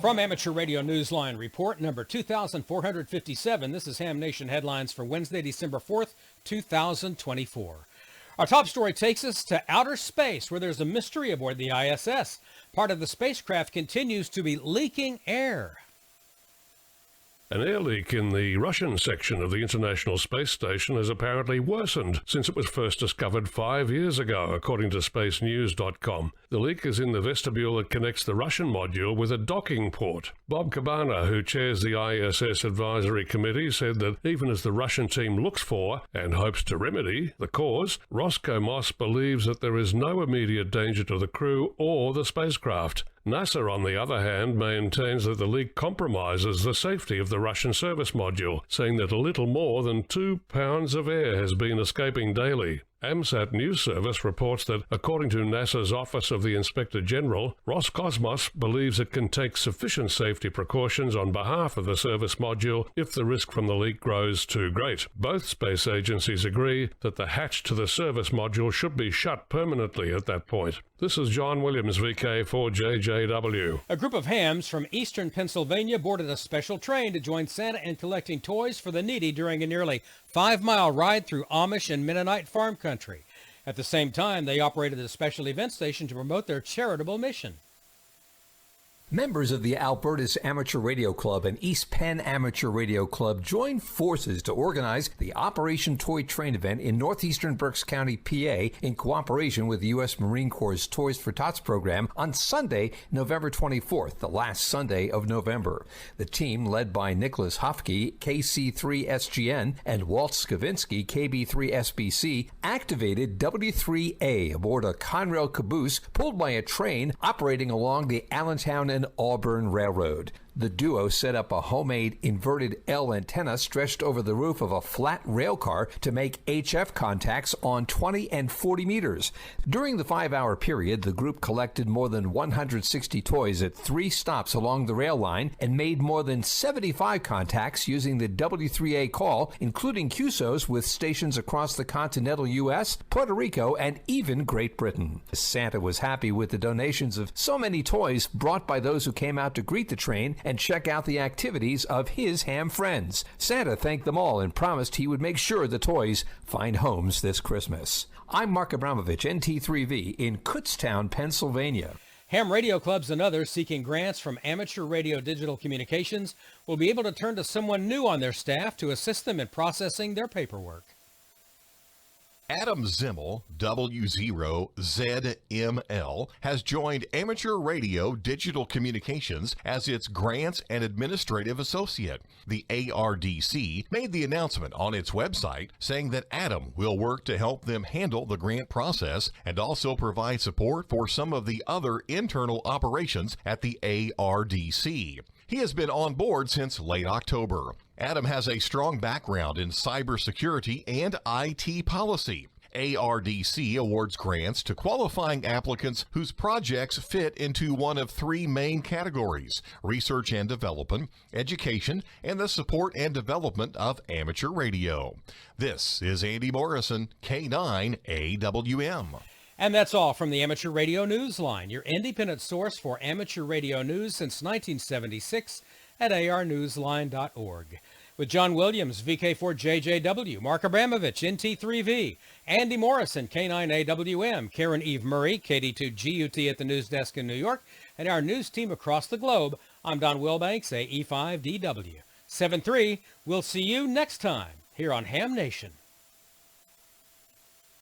From Amateur Radio Newsline report number 2457, this is Ham Nation headlines for Wednesday, December 4th, 2024. Our top story takes us to outer space, where there's a mystery aboard the ISS. Part of the spacecraft continues to be leaking air. An air leak in the Russian section of the International Space Station has apparently worsened since it was first discovered 5 years ago, according to spacenews.com. The leak is in the vestibule that connects the Russian module with a docking port. Bob Cabana, who chairs the ISS Advisory Committee, said that even as the Russian team looks for and hopes to remedy the cause, Roscosmos believes that there is no immediate danger to the crew or the spacecraft. NASA, on the other hand, maintains that the leak compromises the safety of the Russian service module, saying that a little more than 2 pounds of air has been escaping daily. AMSAT News Service reports that, according to NASA's Office of the Inspector General, Roscosmos believes it can take sufficient safety precautions on behalf of the service module if the risk from the leak grows too great. Both space agencies agree that the hatch to the service module should be shut permanently at that point. This is John Williams, VK4JJW. A group of hams from eastern Pennsylvania boarded a special train to join Santa in collecting toys for the needy during a nearly 5-mile ride through Amish and Mennonite farm country. At the same time, they operated a special event station to promote their charitable mission. Members of the Alberta's Amateur Radio Club and East Penn Amateur Radio Club joined forces to organize the Operation Toy Train event in northeastern Berks County, PA, in cooperation with the U.S. Marine Corps' Toys for Tots program on Sunday, November 24th, the last Sunday of November. The team, led by Nicholas Hofke, KC3SGN, and Walt Skavinsky, KB3SBC, activated W3A aboard a Conrail caboose pulled by a train operating along the Allentown and Auburn Railroad. The duo set up a homemade inverted L antenna stretched over the roof of a flat rail car to make HF contacts on 20 and 40 meters. During the 5-hour period, the group collected more than 160 toys at 3 stops along the rail line and made more than 75 contacts using the W3A call, including QSOs with stations across the continental U.S., Puerto Rico, and even Great Britain. Santa was happy with the donations of so many toys brought by those who came out to greet the train and check out the activities of his ham friends. Santa thanked them all and promised he would make sure the toys find homes this Christmas. I'm Mark Abramovich, NT3V, in Kutztown, Pennsylvania. Ham radio clubs and others seeking grants from Amateur Radio Digital Communications will be able to turn to someone new on their staff to assist them in processing their paperwork. Adam Zimmel, W0ZML, has joined Amateur Radio Digital Communications as its Grants and Administrative Associate. The ARDC made the announcement on its website saying that Adam will work to help them handle the grant process and also provide support for some of the other internal operations at the ARDC. He has been on board since late October. Adam has a strong background in cybersecurity and IT policy. ARDC awards grants to qualifying applicants whose projects fit into one of 3 main categories: research and development, education, and the support and development of amateur radio. This is Andy Morrison, K9AWM. And that's all from the Amateur Radio Newsline, your independent source for amateur radio news since 1976 at arnewsline.org. With John Williams, VK4JJW, Mark Abramovich, NT3V, Andy Morrison, K9AWM, Karen Eve Murray, KD2GUT at the news desk in New York, and our news team across the globe, I'm Don Wilbanks, AE5DW. 7-3, we'll see you next time here on Ham Nation.